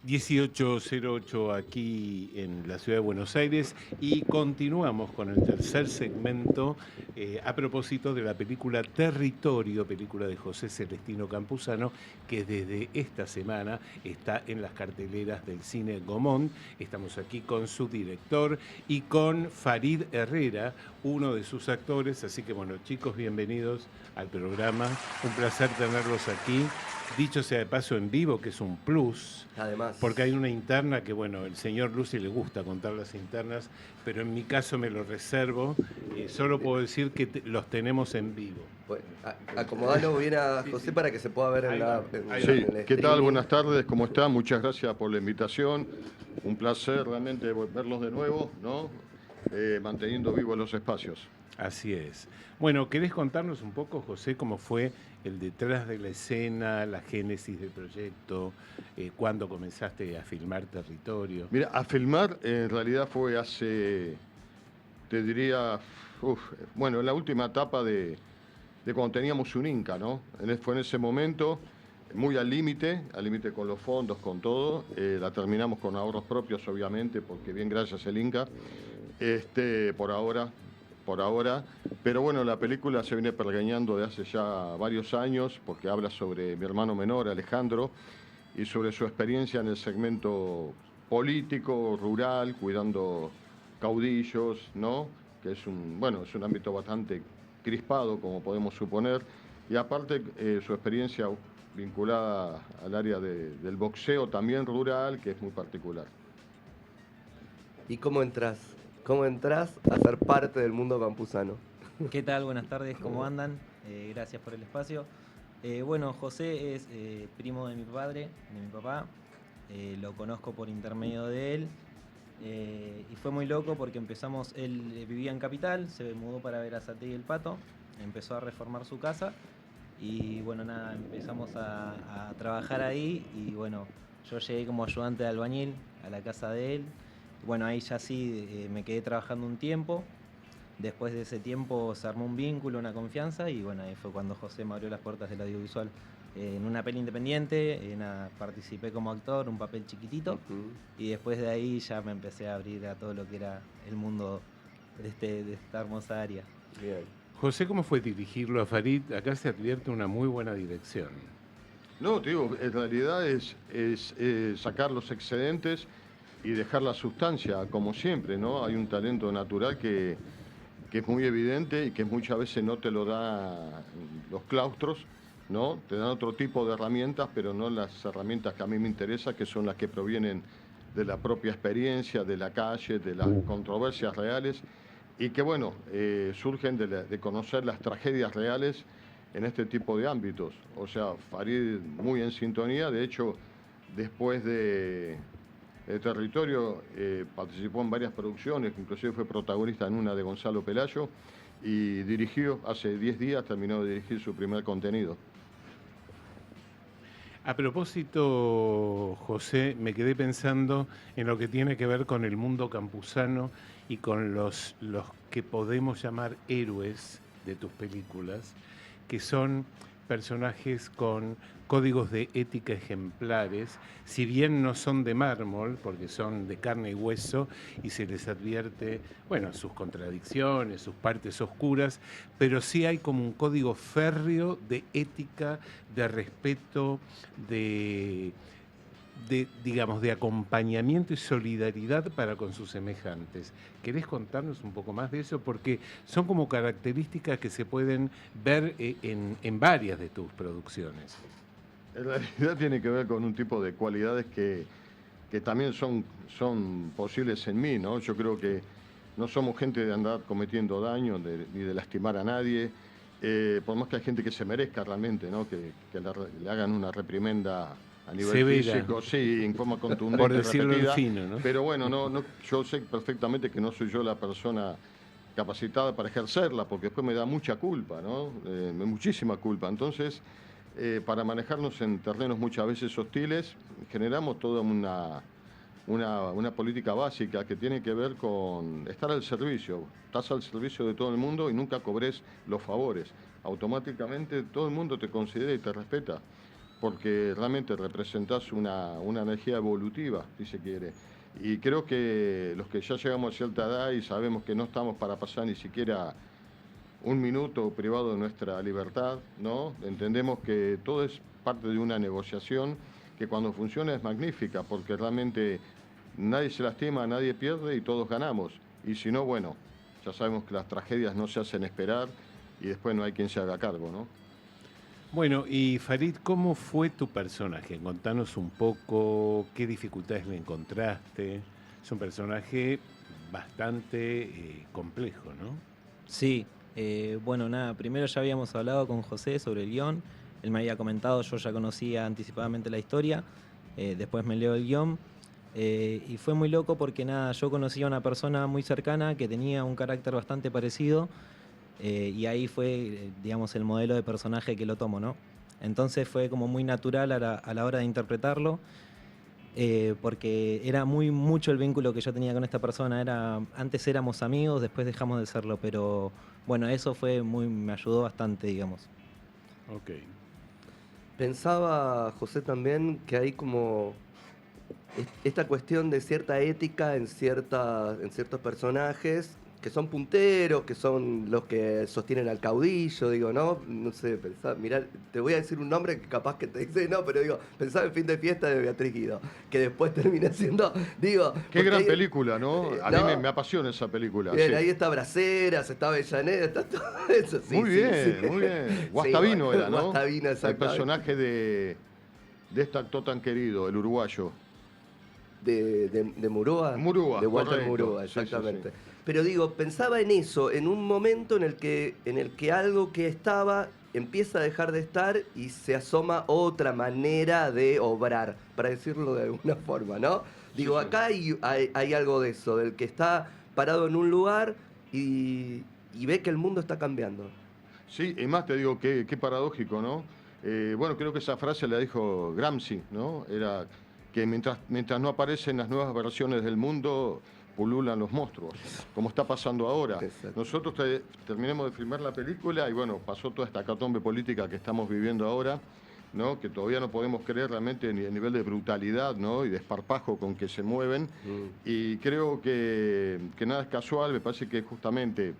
1808 aquí en la ciudad de Buenos Aires y continuamos con el tercer segmento a propósito de la película Territorio, película de José Celestino Campuzano, que desde esta semana está en las carteleras del cine Gaumont. Estamos aquí con su director y con Farid Herrera, uno de sus actores. Así que bueno, chicos, bienvenidos al programa. Un placer tenerlos aquí. Dicho sea de paso en vivo, que es un plus, Además, porque hay una interna que, bueno, el señor Lucy le gusta contar las internas, pero en mi caso me lo reservo. Solo puedo decir que los tenemos en vivo. pues, acomodalo bien a Sí, José sí. para que se pueda ver Ahí va, ahí va. Sí, en el ¿qué tal? streaming. Buenas tardes, ¿cómo están? Muchas gracias por la invitación. Un placer realmente verlos de nuevo, ¿no? Manteniendo vivos los espacios. Así es. Bueno, ¿querés contarnos un poco, José, cómo fue el detrás de la escena, la génesis del proyecto, cuándo comenzaste a filmar Territorio? Mira, a filmar en realidad fue hace, te diría, bueno, en la última etapa de cuando teníamos un Inca, ¿no? Fue en ese momento, muy al límite con los fondos, con todo. La terminamos con ahorros propios, obviamente, porque bien gracias al Inca. Por ahora. Pero bueno, la película se viene pergeñando de hace ya varios años, porque habla sobre mi hermano menor, Alejandro, y sobre su experiencia en el segmento político, rural, cuidando caudillos, ¿no? Que es es un ámbito bastante crispado, como podemos suponer, y aparte su experiencia vinculada al área del boxeo también rural, que es muy particular. ¿Y cómo entras? ¿Cómo entras a ser parte del mundo campusano? ¿Qué tal? Buenas tardes, ¿cómo andan? Gracias por el espacio. Bueno, José es primo de mi padre, de mi papá. Lo conozco por intermedio de él. Y fue muy loco porque él vivía en Capital, se mudó para Berazategui y El Pato, empezó a reformar su casa y bueno, nada, empezamos a trabajar ahí y bueno, yo llegué como ayudante de albañil a la casa de él. Bueno, ahí ya sí me quedé trabajando un tiempo. Después de ese tiempo se armó un vínculo, una confianza y bueno, ahí fue cuando José me abrió las puertas del audiovisual. En una peli independiente, participé como actor, un papel chiquitito, y después de ahí ya me empecé a abrir a todo lo que era el mundo de esta hermosa área. Bien. José, ¿cómo fue dirigirlo a Farid? Acá se advierte una muy buena dirección. No, te digo, en realidad es sacar los excedentes y dejar la sustancia, como siempre, ¿no? Hay un talento natural que es muy evidente y que muchas veces no te lo da los claustros, ¿no? Te dan otro tipo de herramientas, pero no las herramientas que a mí me interesan, que son las que provienen de la propia experiencia, de la calle, de las controversias reales, y que, bueno, surgen de conocer las tragedias reales en este tipo de ámbitos. O sea, Farid muy en sintonía, de hecho, después de Territorio participó en varias producciones, inclusive fue protagonista en una de Gonzalo Pelayo y dirigió, hace 10 días terminó de dirigir su primer contenido. A propósito, José, me quedé pensando en lo que tiene que ver con el mundo campusano y con los que podemos llamar héroes de tus películas, que son personajes con códigos de ética ejemplares, si bien no son de mármol, porque son de carne y hueso, y se les advierte, bueno, sus contradicciones, sus partes oscuras, pero sí hay como un código férreo de ética, de respeto, digamos, de acompañamiento y solidaridad para con sus semejantes. ¿Querés contarnos un poco más de eso? Porque son como características que se pueden ver en varias de tus producciones. En realidad tiene que ver con un tipo de cualidades que también son posibles en mí, ¿no? Yo creo que no somos gente de andar cometiendo daño ni de lastimar a nadie, por más que hay gente que se merezca realmente, ¿no? Que le hagan una reprimenda a nivel Severa, físico, sí, en forma contundente, por decirlo en repetida, fino, ¿no? pero bueno, yo sé perfectamente que no soy yo la persona capacitada para ejercerla, porque después me da mucha culpa, ¿no? Muchísima culpa. Entonces, para manejarnos en terrenos muchas veces hostiles, generamos toda una política básica que tiene que ver con estar al servicio. Estás al servicio de todo el mundo y nunca cobres los favores. Automáticamente todo el mundo te considera y te respeta. porque realmente representás una energía evolutiva, si se quiere. Y creo que los que ya llegamos a cierta edad y sabemos que no estamos para pasar ni siquiera un minuto privado de nuestra libertad, ¿no? Entendemos que todo es parte de una negociación que cuando funciona es magnífica, porque realmente nadie se lastima, nadie pierde y todos ganamos. Y si no, bueno, ya sabemos que las tragedias no se hacen esperar y después no hay quien se haga cargo, ¿no? Bueno, y Farid, ¿cómo fue tu personaje? Contanos un poco qué dificultades le encontraste. Es un personaje bastante complejo, ¿no? Sí, bueno, nada, primero ya habíamos hablado con José sobre el guión, él me había comentado, yo ya conocía anticipadamente la historia, después me leo el guión, y fue muy loco porque nada, yo conocí a una persona muy cercana que tenía un carácter bastante parecido, y ahí fue, digamos, el modelo de personaje que lo tomo, ¿no? Entonces fue como muy natural a la hora de interpretarlo, porque era mucho el vínculo que yo tenía con esta persona. Antes éramos amigos, después dejamos de serlo, pero bueno, eso me ayudó bastante, digamos. Ok. Pensaba, José, también que hay como esta cuestión de cierta ética en ciertos personajes que son punteros, que son los que sostienen al caudillo, digo, ¿no? No sé, mirá, te voy a decir un nombre que capaz que te dice, no, pero digo, pensaba en Fin de Fiesta de Beatriz Guido, que después termina siendo, digo... Qué gran película, ¿no? A mí me apasiona esa película. Bien, Sí. ahí está Braceras, está Avellaneda, está todo eso, sí. Muy bien, sí. muy bien. Guastavino sí, era, ¿no? Guastavino, El exactamente. personaje de este actor tan querido, el uruguayo. De Murúa. Murúa, De Walter correcto. Murúa, Sí, sí, exactamente. sí. Pero digo, pensaba en eso, en un momento en el que algo que estaba empieza a dejar de estar y se asoma otra manera de obrar, para decirlo de alguna forma, ¿no? Digo, sí. acá hay algo de eso, del que está parado en un lugar y ve que el mundo está cambiando. Sí, y más te digo, qué paradójico, ¿no? Bueno, creo que esa frase la dijo Gramsci, ¿no? Era que mientras no aparecen las nuevas versiones del mundo, pululan los monstruos, como está pasando ahora. Exacto. Nosotros terminamos de filmar la película y bueno, pasó toda esta hecatombe política que estamos viviendo ahora, ¿no? Que todavía no podemos creer realmente ni el nivel de brutalidad, ¿no? Y desparpajo con que se mueven. Y creo que nada es casual, me parece que justamente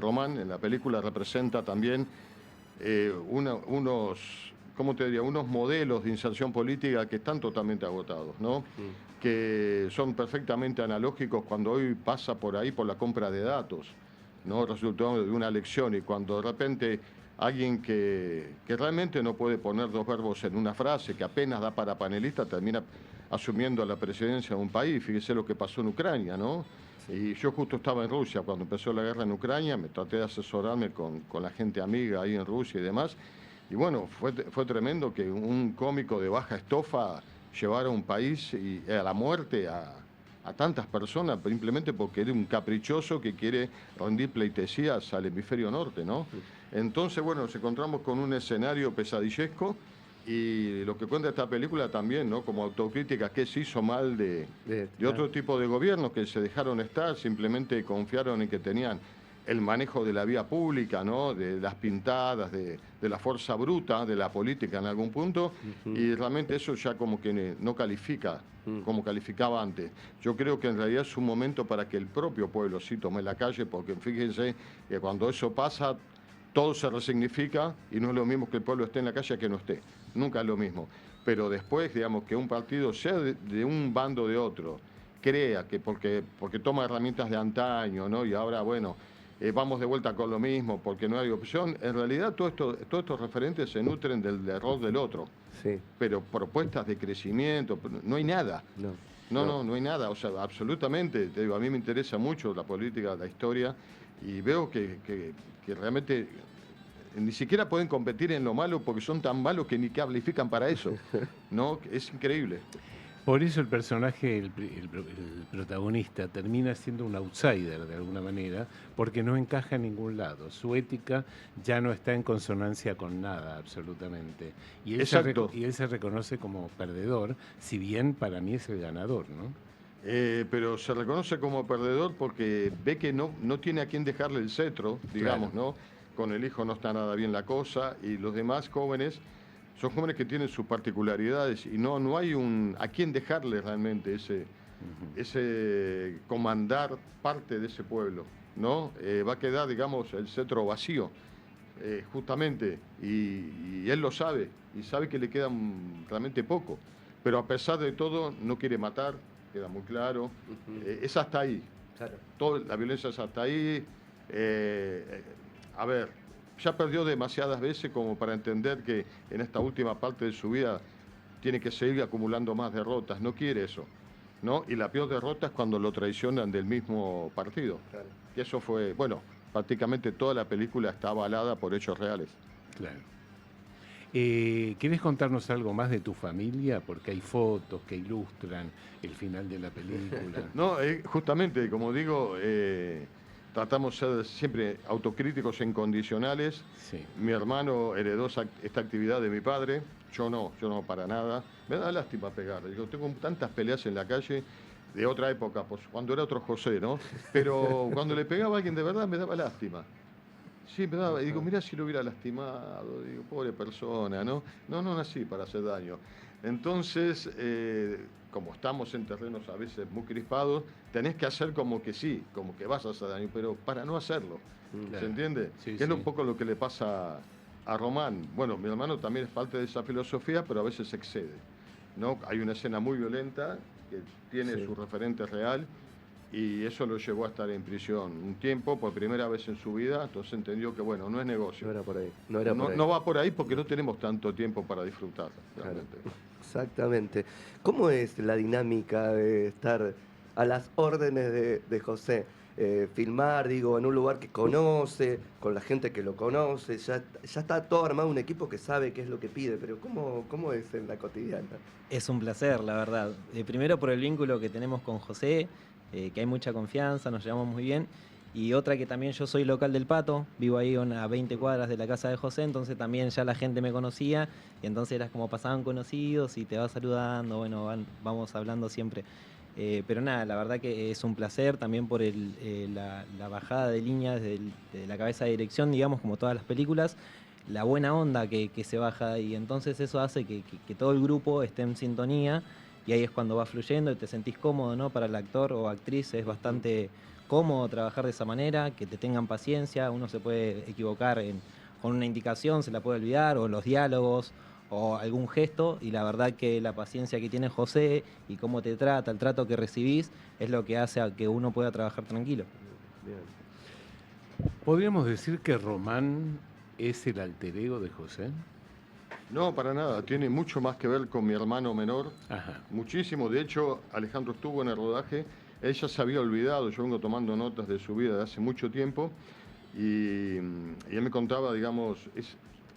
Román en la película representa también ¿cómo te diría? Unos modelos de inserción política que están totalmente agotados, ¿no? Que son perfectamente analógicos cuando hoy pasa por ahí por la compra de datos, ¿no? Resultado de una elección y cuando de repente alguien que realmente no puede poner dos verbos en una frase, que apenas da para panelista, termina asumiendo la presidencia de un país. Fíjese lo que pasó en Ucrania, ¿no? Y yo justo estaba en Rusia cuando empezó la guerra en Ucrania, me traté de asesorarme con la gente amiga ahí en Rusia y demás. Y bueno, fue tremendo que un cómico de baja estofa llevara a un país a la muerte a tantas personas, simplemente porque era un caprichoso que quiere rendir pleitesías al hemisferio norte, ¿no? Entonces, bueno, nos encontramos con un escenario pesadillesco y lo que cuenta esta película también, ¿no? Como autocrítica, qué se hizo mal de otro tipo de gobiernos que se dejaron estar, simplemente confiaron en que tenían el manejo de la vía pública, ¿no? De las pintadas, de la fuerza bruta, de la política en algún punto, y realmente eso ya como que no califica como calificaba antes. Yo creo que en realidad es un momento para que el propio pueblo sí tome la calle, porque fíjense que cuando eso pasa, todo se resignifica y no es lo mismo que el pueblo esté en la calle que no esté. Nunca es lo mismo. Pero después, digamos, que un partido, sea de un bando o de otro, crea que porque toma herramientas de antaño, ¿no? Y ahora, bueno, vamos de vuelta con lo mismo porque no hay opción. En realidad, todos estos referentes se nutren del error del otro. Sí. Pero propuestas de crecimiento, no hay nada. No hay nada. O sea, absolutamente. Te digo, a mí me interesa mucho la política, la historia, y veo que realmente ni siquiera pueden competir en lo malo porque son tan malos que ni califican para eso. ¿No? Es increíble. Por eso el personaje, el protagonista, termina siendo un outsider de alguna manera, porque no encaja en ningún lado. Su ética ya no está en consonancia con nada, absolutamente. Y él se reconoce como perdedor, si bien para mí es el ganador, ¿no? Pero se reconoce como perdedor porque ve que no tiene a quién dejarle el cetro, digamos, claro. ¿No? Con el hijo no está nada bien la cosa y los demás jóvenes son jóvenes que tienen sus particularidades y no hay a quién dejarle realmente ese comandar parte de ese pueblo, ¿no? Va a quedar, digamos, el cetro vacío, justamente, y él lo sabe, y sabe que le queda realmente poco, pero a pesar de todo no quiere matar, queda muy claro, es hasta ahí, claro. La violencia es hasta ahí, a ver, ya perdió demasiadas veces como para entender que en esta última parte de su vida tiene que seguir acumulando más derrotas, no quiere eso, ¿no? Y la peor derrota es cuando lo traicionan del mismo partido. Claro. Y eso fue, bueno, prácticamente toda la película está avalada por hechos reales. Claro. ¿Quieres contarnos algo más de tu familia? Porque hay fotos que ilustran el final de la película. No, justamente, como digo, tratamos de ser siempre autocríticos e incondicionales. Sí. Mi hermano heredó esta actividad de mi padre, yo no para nada. Me da lástima pegar. Yo tengo tantas peleas en la calle de otra época, pues, cuando era otro José, ¿no? Pero cuando le pegaba a alguien de verdad me daba lástima. Sí, me daba, y digo, mirá si lo hubiera lastimado, digo, pobre persona, ¿no? No nací para hacer daño. Entonces, como estamos en terrenos a veces muy crispados, tenés que hacer como que sí, como que vas a hacer daño, pero para no hacerlo, claro. ¿Se entiende? Sí, que es un poco lo que le pasa a Román. Bueno, mi hermano también es parte de esa filosofía, pero a veces se excede, ¿no? Hay una escena muy violenta que tiene su referente real, y eso lo llevó a estar en prisión un tiempo, por primera vez en su vida, entonces entendió que, bueno, no es negocio. No era por ahí. No va por ahí porque no tenemos tanto tiempo para disfrutar, realmente. Claro. Exactamente. ¿Cómo es la dinámica de estar a las órdenes de José? Filmar, digo, en un lugar que conoce, con la gente que lo conoce, ya está todo armado, un equipo que sabe qué es lo que pide, pero ¿cómo es en la cotidiana? Es un placer, la verdad. Primero por el vínculo que tenemos con José, que hay mucha confianza, nos llevamos muy bien. Y otra que también yo soy local del Pato, vivo ahí a 20 cuadras de la casa de José, entonces también ya la gente me conocía, y entonces eras como pasaban conocidos y te vas saludando, bueno, vamos hablando siempre. Pero nada, la verdad que es un placer también por la bajada de línea desde de la cabeza de dirección, digamos, como todas las películas, la buena onda que se baja, y entonces eso hace que todo el grupo esté en sintonía, y ahí es cuando va fluyendo y te sentís cómodo, ¿no? Para el actor o actriz es bastante cómodo trabajar de esa manera, que te tengan paciencia, uno se puede equivocar con una indicación, se la puede olvidar, o los diálogos, o algún gesto, y la verdad que la paciencia que tiene José y cómo te trata, el trato que recibís, es lo que hace a que uno pueda trabajar tranquilo. Bien. ¿Podríamos decir que Román es el alter ego de José? No, para nada, tiene mucho más que ver con mi hermano menor, Ajá. Muchísimo. De hecho, Alejandro estuvo en el rodaje, ella se había olvidado, yo vengo tomando notas de su vida de hace mucho tiempo, y él me contaba, digamos,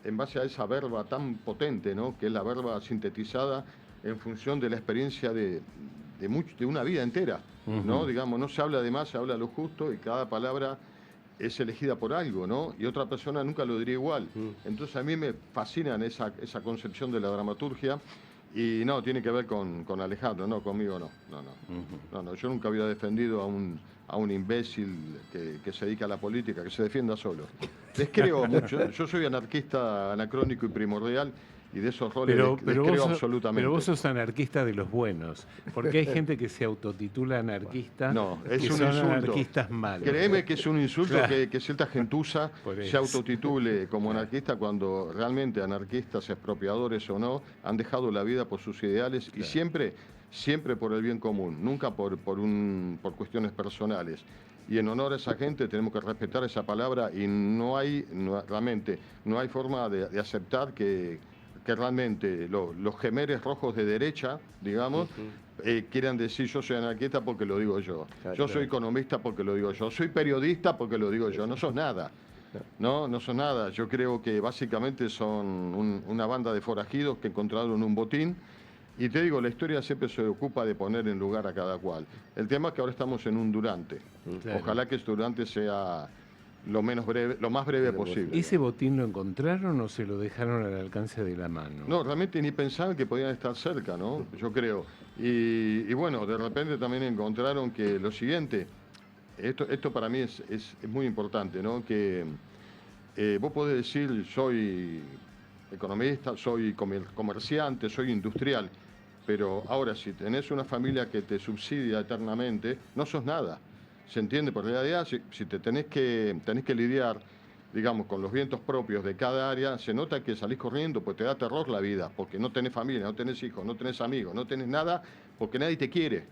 en base a esa verba tan potente, ¿no? Que es la verba sintetizada en función de la experiencia de una vida entera, ¿no? Digamos, no se habla de más, se habla lo justo, y cada palabra es elegida por algo, ¿no? Y otra persona nunca lo diría igual. Entonces a mí me fascinan esa concepción de la dramaturgia, y no, tiene que ver con Alejandro, no, conmigo no. No, yo nunca había defendido a un imbécil que se dedica a la política, que se defienda solo. Les creo mucho, yo soy anarquista anacrónico y primordial, y de esos roles les creo absolutamente. Pero vos sos anarquista de los buenos, porque hay gente que se autotitula anarquista, no, es que un son insulto. Anarquistas malos. Créeme que es un insulto, claro, que cierta gentuza se eso autotitule como anarquista, cuando realmente anarquistas, expropiadores o no, han dejado la vida por sus ideales, claro, y siempre por el bien común, nunca por cuestiones personales. Y en honor a esa gente tenemos que respetar esa palabra, y realmente no hay forma de aceptar que realmente los gemeres rojos de derecha, digamos, quieran decir yo soy anarquista porque lo digo yo. Claro, yo soy economista porque lo digo yo. Soy periodista porque lo digo yo. No sos nada. No sos nada. Yo creo que básicamente son una banda de forajidos que encontraron un botín. Y te digo, la historia siempre se ocupa de poner en lugar a cada cual. El tema es que ahora estamos en un durante. Claro. Ojalá que este durante sea lo más breve posible. ¿Ese botín lo encontraron o se lo dejaron al alcance de la mano? No, realmente ni pensaban que podían estar cerca, ¿no? Yo creo. Y bueno, de repente también encontraron que lo siguiente, esto para mí es muy importante, ¿no? Que vos podés decir soy economista, soy comerciante, soy industrial. Pero ahora, si tenés una familia que te subsidia eternamente, no sos nada. ¿Se entiende? Porque en realidad, si te tenés que lidiar, digamos, con los vientos propios de cada área, se nota que salís corriendo, pues te da terror la vida, porque no tenés familia, no tenés hijos, no tenés amigos, no tenés nada, porque nadie te quiere.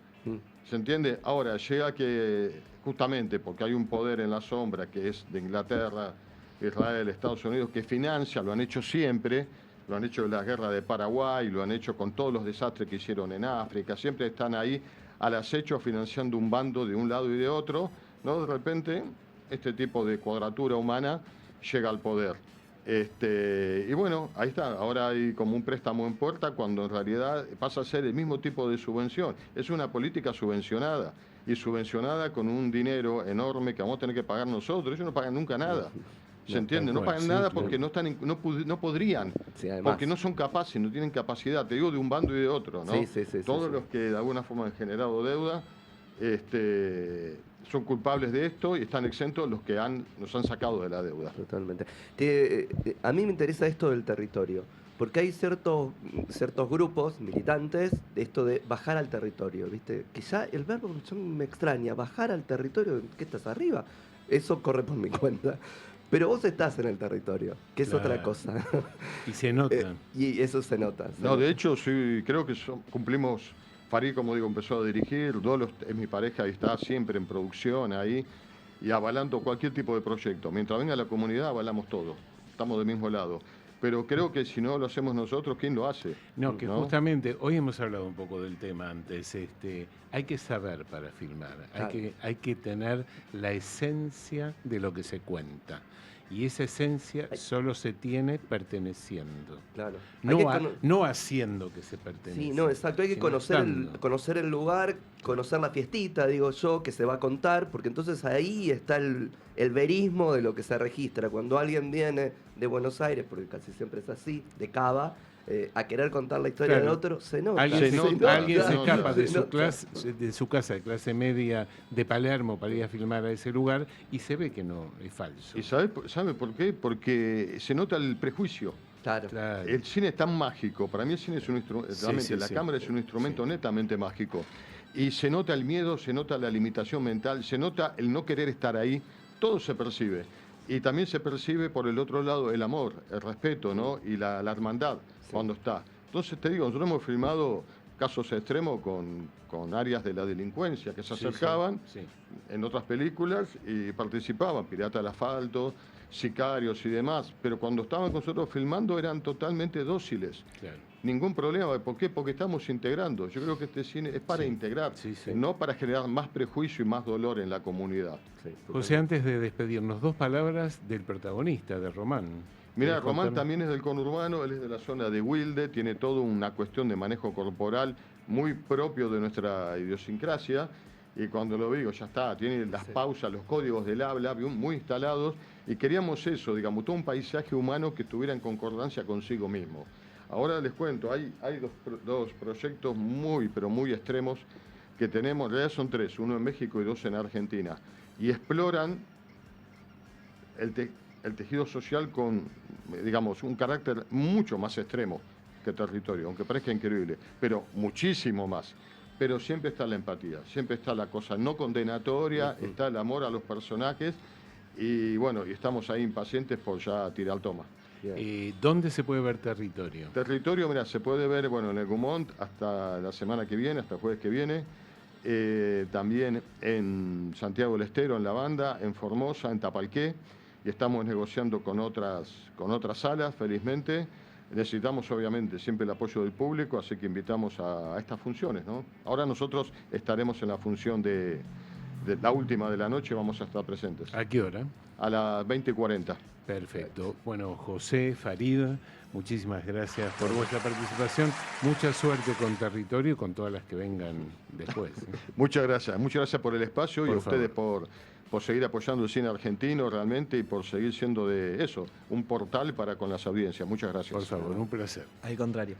¿Se entiende? Ahora, llega que, justamente porque hay un poder en la sombra, que es de Inglaterra, Israel, Estados Unidos, que financia, lo han hecho siempre, lo han hecho en la guerra de Paraguay, lo han hecho con todos los desastres que hicieron en África, siempre están ahí al acecho financiando un bando de un lado y de otro, ¿no? De repente, este tipo de cuadratura humana llega al poder. Y bueno, ahí está, ahora hay como un préstamo en puerta cuando en realidad pasa a ser el mismo tipo de subvención. Es una política subvencionada y subvencionada con un dinero enorme que vamos a tener que pagar nosotros. Ellos no pagan nunca nada. ¿Se entiende? No pagan nada porque no están, no podrían, Sí, además. porque no son capaces, no tienen capacidad. Te digo de un bando y de otro, ¿no? Todos los que de alguna forma han generado deuda son culpables de esto y están exentos los que nos han sacado de la deuda. Totalmente. A mí me interesa esto del territorio, porque hay ciertos grupos militantes de esto de bajar al territorio, ¿viste? Quizá el verbo me extraña, bajar al territorio, ¿qué estás arriba? Eso corre por mi cuenta. Pero vos estás en el territorio, que es otra cosa. Y se nota. Y eso se nota. De hecho, sí, creo que cumplimos. Farid, como digo, empezó a dirigir. Dolo es mi pareja y está siempre en producción ahí y avalando cualquier tipo de proyecto. Mientras venga la comunidad, avalamos todo. Estamos del mismo lado. Pero creo que si no lo hacemos nosotros, ¿quién lo hace? No, que justamente hoy hemos hablado un poco del tema antes. Hay que saber para filmar, Claro. hay que tener la esencia de lo que se cuenta. Y esa esencia solo se tiene perteneciendo. Claro. No haciendo que se pertenezca. Sí, no, exacto. Hay que conocer el lugar, conocer la fiestita, digo yo, que se va a contar, porque entonces ahí está el verismo de lo que se registra. Cuando alguien viene de Buenos Aires, porque casi siempre es así, de Cava, a querer contar la historia del otro, se nota. Alguien se escapa de su nota. de su casa de clase media de Palermo para ir a filmar a ese lugar y se ve que no es falso. ¿Y sabe por qué? Porque se nota el prejuicio. Claro. El cine es tan mágico. Para mí el cine es un instrumento, la cámara es un instrumento netamente mágico. Y se nota el miedo, se nota la limitación mental, se nota el no querer estar ahí. Todo se percibe. Y también se percibe por el otro lado el amor, el respeto, ¿no? Y la hermandad cuando está. Entonces te digo, nosotros hemos filmado casos extremos con áreas de la delincuencia que se acercaban en otras películas y participaban, Pirata del Asfalto, Sicarios y demás, pero cuando estaban con nosotros filmando eran totalmente dóciles. Claro. Ningún problema. ¿Por qué? Porque estamos integrando. Yo creo que este cine es para integrar, no para generar más prejuicio y más dolor en la comunidad. José, antes de despedirnos, 2 palabras del protagonista, de Román. Mira, Román también es del conurbano, él es de la zona de Wilde, tiene toda una cuestión de manejo corporal muy propio de nuestra idiosincrasia, y cuando lo digo, ya está, tiene las pausas, los códigos del habla muy instalados, y queríamos eso, digamos, todo un paisaje humano que estuviera en concordancia consigo mismo. Ahora les cuento, hay dos proyectos muy, pero muy extremos que tenemos, en realidad son 3, uno en México y 2 en Argentina, y exploran el tejido social con, digamos, un carácter mucho más extremo que territorio, aunque parezca increíble, pero muchísimo más. Pero siempre está la empatía, siempre está la cosa no condenatoria, está el amor a los personajes y bueno, y estamos ahí impacientes por ya tirar toma. ¿Dónde se puede ver Territorio? Territorio, mira, se puede ver, bueno, en el Gumont hasta la semana que viene, hasta el jueves que viene. También en Santiago del Estero, en La Banda, en Formosa, en Tapalqué. Y estamos negociando con otras salas, felizmente. Necesitamos, obviamente, siempre el apoyo del público, así que invitamos a estas funciones, ¿no? Ahora nosotros estaremos en la función de la última de la noche, vamos a estar presentes. ¿A qué hora? A las 20:40. Perfecto. Bueno, José, Farid, muchísimas gracias por vuestra participación. Mucha suerte con Territorio y con todas las que vengan después. Muchas gracias por el espacio y a ustedes por seguir apoyando el cine argentino realmente y por seguir siendo de eso, un portal para con las audiencias. Muchas gracias. Por favor, un placer. Al contrario.